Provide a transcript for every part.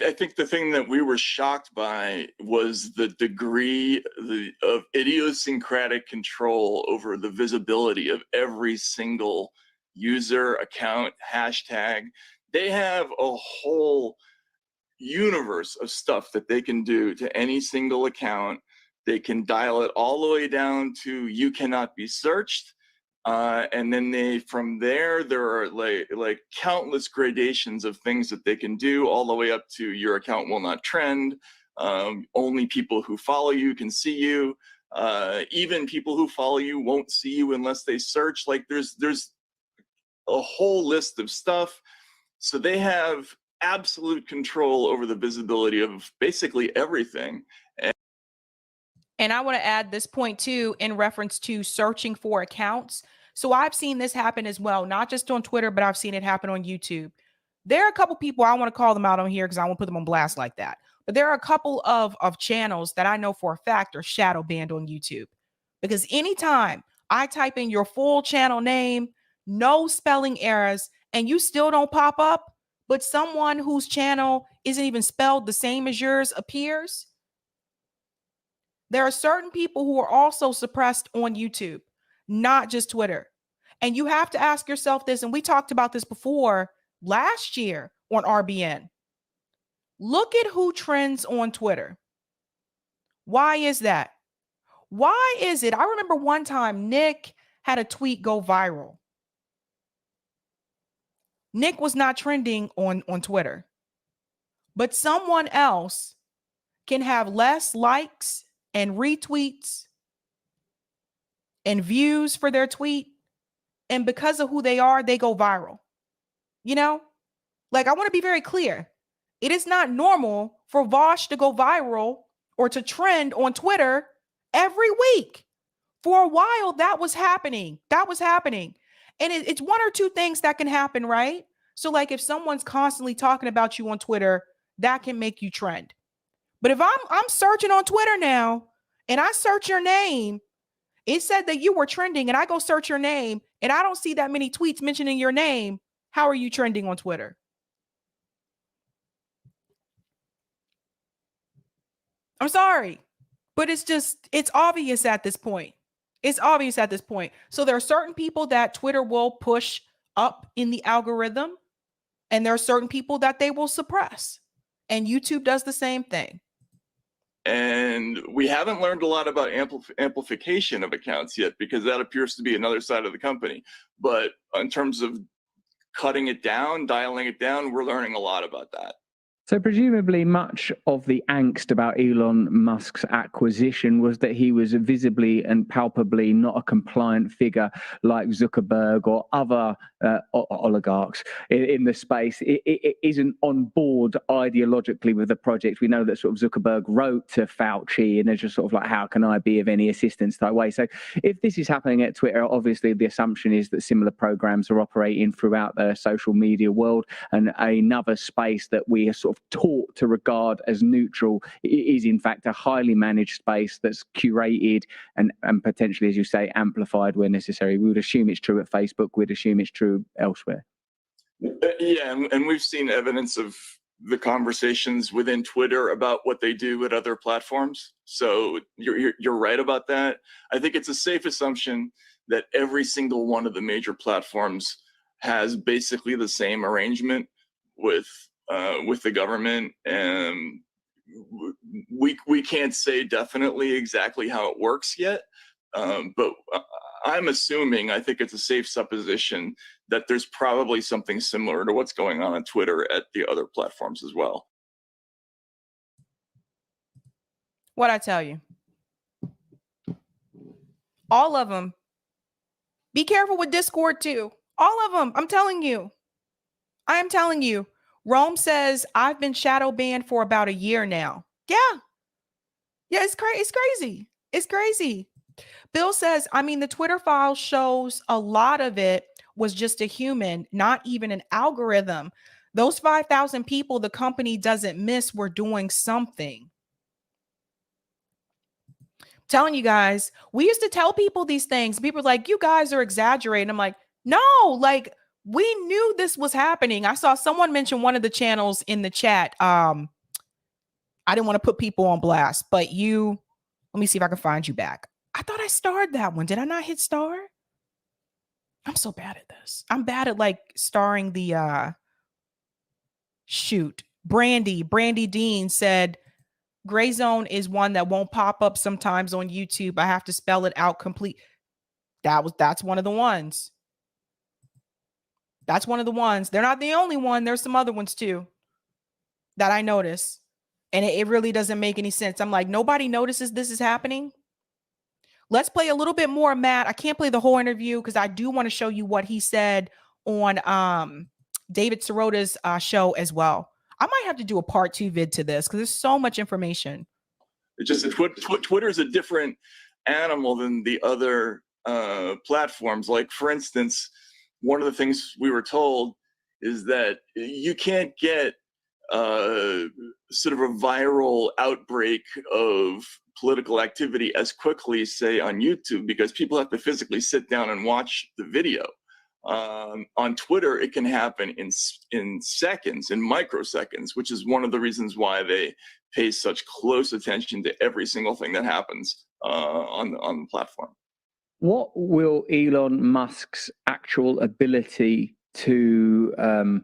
I think the thing that we were shocked by was the degree of idiosyncratic control over the visibility of every single user, account, hashtag. They have a whole universe of stuff that they can do to any single account. They can dial it all the way down to you cannot be searched. And then from there are like countless gradations of things that they can do, all the way up to your account will not trend. Only people who follow you can see you. Even people who follow you won't see you unless they search. Like there's a whole list of stuff. So they have absolute control over the visibility of basically everything. And I want to add this point too, in reference to searching for accounts. So I've seen this happen as well, not just on Twitter, but I've seen it happen on YouTube. There are a couple people, I want to call them out on here because I won't put them on blast like that. But there are a couple of channels that I know for a fact are shadow banned on YouTube. Because anytime I type in your full channel name, no spelling errors, and you still don't pop up, but someone whose channel isn't even spelled the same as yours appears, there are certain people who are also suppressed on YouTube, not just Twitter. And you have to ask yourself this, and we talked about this before last year on RBN. Look at who trends on Twitter. Why is that? Why is it? I remember one time Nick had a tweet go viral. Nick was not trending on Twitter, but someone else can have less likes and retweets and views for their tweet. And because of who they are, they go viral. You know, like I want to be very clear. It is not normal for Vosh to go viral or to trend on Twitter every week. For a while, that was happening. And it's one or two things that can happen, right? So like if someone's constantly talking about you on Twitter, that can make you trend. But if I'm searching on Twitter now and I search your name, it said that you were trending and I go search your name and I don't see that many tweets mentioning your name. How are you trending on Twitter? I'm sorry, but it's obvious at this point. So there are certain people that Twitter will push up in the algorithm and there are certain people that they will suppress. And YouTube does the same thing. And we haven't learned a lot about amplification of accounts yet, because that appears to be another side of the company. But in terms of cutting it down, dialing it down, we're learning a lot about that. So presumably much of the angst about Elon Musk's acquisition was that he was visibly and palpably not a compliant figure like Zuckerberg or other oligarchs in the space. It isn't on board ideologically with the project. We know that sort of Zuckerberg wrote to Fauci and they're just sort of like, how can I be of any assistance type way? So if this is happening at Twitter, obviously the assumption is that similar programs are operating throughout the social media world, and another space that we are sort of taught to regard as neutral is in fact a highly managed space that's curated and potentially, as you say, amplified where necessary. We would assume it's true at Facebook. We'd assume it's true elsewhere. Yeah, and we've seen evidence of the conversations within Twitter about what they do at other platforms. So you're right about that. I think it's a safe assumption that every single one of the major platforms has basically the same arrangement with the government, and we can't say definitely exactly how it works yet, but I'm assuming, I think it's a safe supposition that there's probably something similar to what's going on Twitter at the other platforms as well. What I tell you, all of them. Be careful with Discord too. All of them. I'm telling you. I am telling you. Rome says, I've been shadow banned for about a year now. Yeah. Yeah, it's crazy. It's crazy. Bill says, I mean, the Twitter file shows a lot of it was just a human, not even an algorithm. Those 5,000 people the company doesn't miss were doing something. I'm telling you guys, we used to tell people these things. People are like, you guys are exaggerating. I'm like, no, like We knew this was happening. I saw someone mention one of the channels in the chat. I didn't want to put people on blast, but let me see if I can find you back. I thought I starred that one. Did I not hit star? I'm so bad at this. I'm bad at like starring the shoot. Brandy Dean said Gray Zone is one that won't pop up sometimes on YouTube. I have to spell it out complete. That's one of the ones. That's one of the ones. They're not the only one. There's some other ones too that I notice. And it really doesn't make any sense. I'm like, nobody notices this is happening. Let's play a little bit more, Matt. I can't play the whole interview because I do want to show you what he said on David Sirota's show as well. I might have to do a part 2 vid to this because there's so much information. It's just Twitter is a different animal than the other platforms. Like, for instance, one of the things we were told is that you can't get sort of a viral outbreak of political activity as quickly, say, on YouTube, because people have to physically sit down and watch the video. On Twitter, it can happen in seconds, in microseconds, which is one of the reasons why they pay such close attention to every single thing that happens on the platform. What will Elon Musk's actual ability to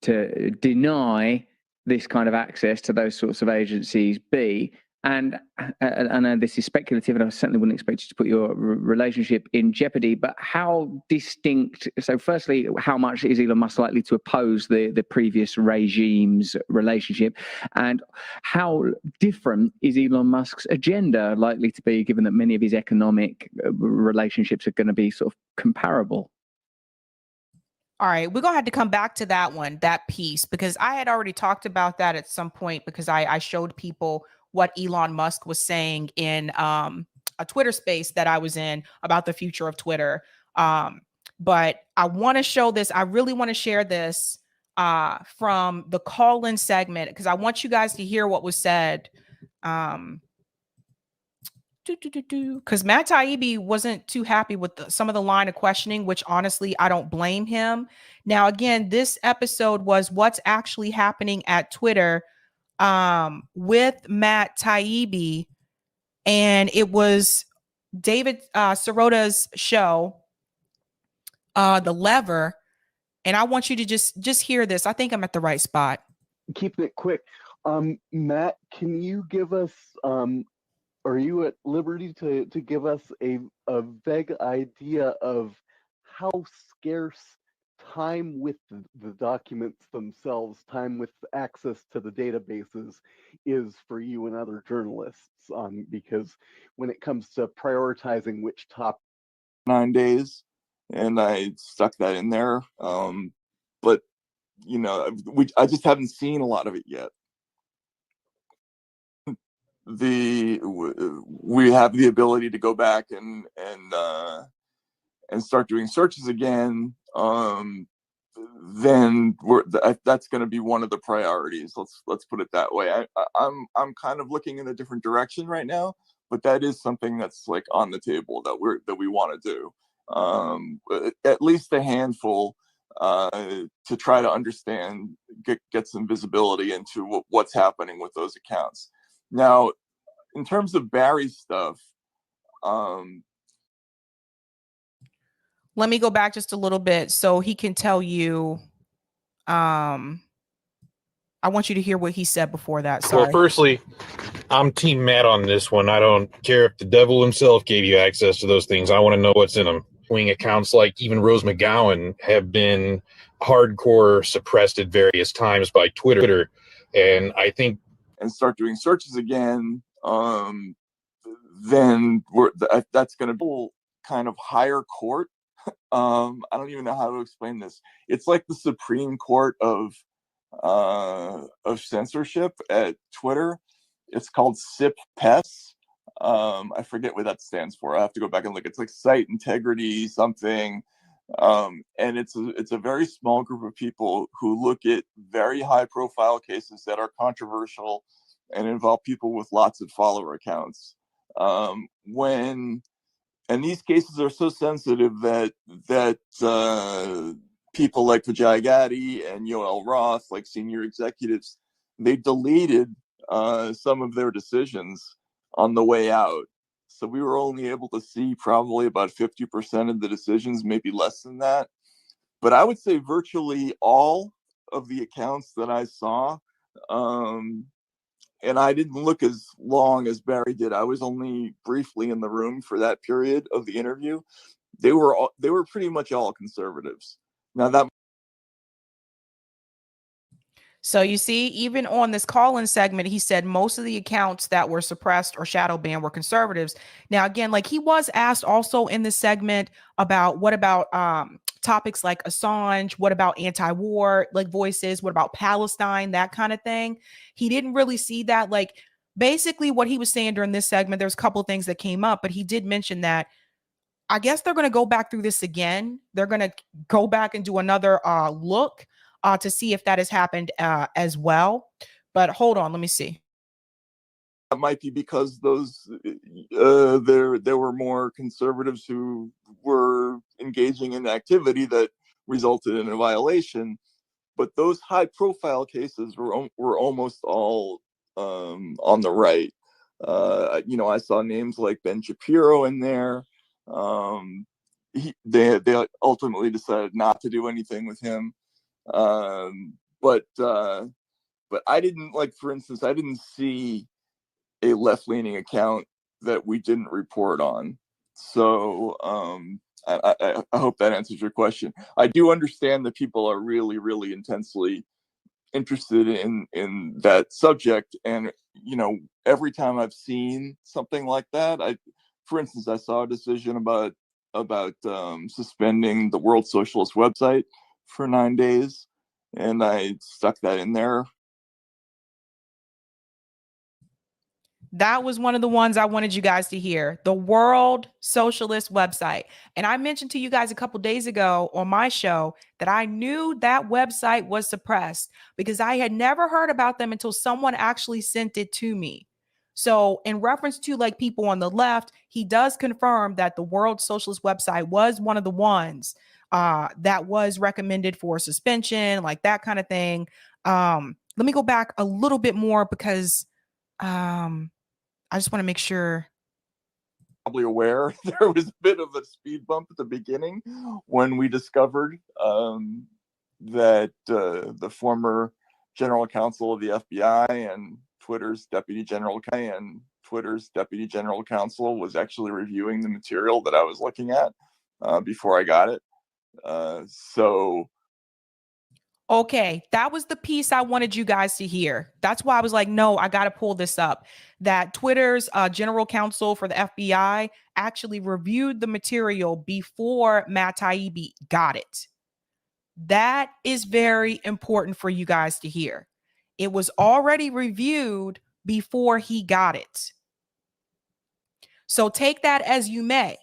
deny this kind of access to those sorts of agencies be? And I know this is speculative, and I certainly wouldn't expect you to put your relationship in jeopardy, but how distinct? So firstly, how much is Elon Musk likely to oppose the previous regime's relationship? And how different is Elon Musk's agenda likely to be, given that many of his economic relationships are going to be sort of comparable? All right, we're going to have to come back to that piece, because I had already talked about that at some point, because I showed people what Elon Musk was saying in a Twitter space that I was in about the future of Twitter. But I want to show this. I really want to share this from the call-in segment, because I want you guys to hear what was said. Because Matt Taibbi wasn't too happy with some of the line of questioning, which honestly, I don't blame him. Now, again, this episode was what's actually happening at Twitter with Matt Taibbi, and it was David Sirota's show, The Lever. And I want you to just hear this. I think I'm at the right spot. Keeping it quick. Matt, can you give us, are you at liberty to give us a vague idea of how scarce time with the documents themselves, time with access to the databases is for you and other journalists? Because when it comes to prioritizing which top 9 days, and I stuck that in there. But you know, I just haven't seen a lot of it yet. We have the ability to go back and start doing searches again. Then that's going to be one of the priorities. Let's put it that way. I'm kind of looking in a different direction right now, but that is something that's like on the table that we want to do. At least a handful to try to understand, get some visibility into what's happening with those accounts. Now, in terms of Barry's stuff, let me go back just a little bit so he can tell you. I want you to hear what he said before that. Sorry. Well, firstly, I'm Team Matt on this one. I don't care if the devil himself gave you access to those things. I want to know what's in them. Wing accounts like even Rose McGowan have been hardcore suppressed at various times by Twitter. And I think... And start doing searches again, then that's going to be kind of higher court. I don't even know how to explain this. It's like the Supreme Court of censorship at Twitter. It's called SIP-PES. I forget what that stands for. I have to go back and look. It's like site integrity something. And it's a very small group of people who look at very high profile cases that are controversial and involve people with lots of follower accounts. And these cases are so sensitive that people like Vijay Gadde and Yoel Roth, like senior executives, they deleted some of their decisions on the way out. So we were only able to see probably about 50% of the decisions, maybe less than that. But I would say virtually all of the accounts that I saw, and I didn't look as long as Barry did. I was only briefly in the room for that period of the interview. They were pretty much all conservatives. Now that So you see, even on this call-in segment, he said most of the accounts that were suppressed or shadow banned were conservatives. Now, again, like he was asked also in this segment about what about topics like Assange, what about anti-war like voices, what about Palestine, that kind of thing. He didn't really see that. Like basically what he was saying during this segment, there's a couple of things that came up, but he did mention that I guess they're going to go back through this again. They're going to go back and do another look to see if that has happened as well. But hold on, let me see. that might be because those there were more conservatives who were engaging in activity that resulted in a violation. But those high-profile cases were almost all on the right. I saw names like Ben Shapiro in there. They ultimately decided not to do anything with him. But I didn't, like, for instance, I didn't see a left-leaning account that we didn't report on. So I hope that answers your question. I do understand that people are really, really intensely interested in that subject, and every time I've seen something like that, for instance, I saw a decision about suspending the World Socialist website for 9 days, and I stuck that in there. That was one of the ones I wanted you guys to hear, the World Socialist website. And I mentioned to you guys a couple days ago on my show that I knew that website was suppressed because I had never heard about them until someone actually sent it to me. So in reference to like people on the left, he does confirm that the World Socialist website was one of the ones that was recommended for suspension, like that kind of thing. Let me go back a little bit more because I just want to make sure. Probably aware there was a bit of a speed bump at the beginning when we discovered that the former general counsel of the FBI and Twitter's deputy general counsel was actually reviewing the material that I was looking at before I got it. Okay, that was the piece I wanted you guys to hear. That's why I was like, no, I got to pull this up. That Twitter's general counsel for the FBI actually reviewed the material before Matt Taibbi got it. That is very important for you guys to hear. It was already reviewed before he got it. So take that as you may.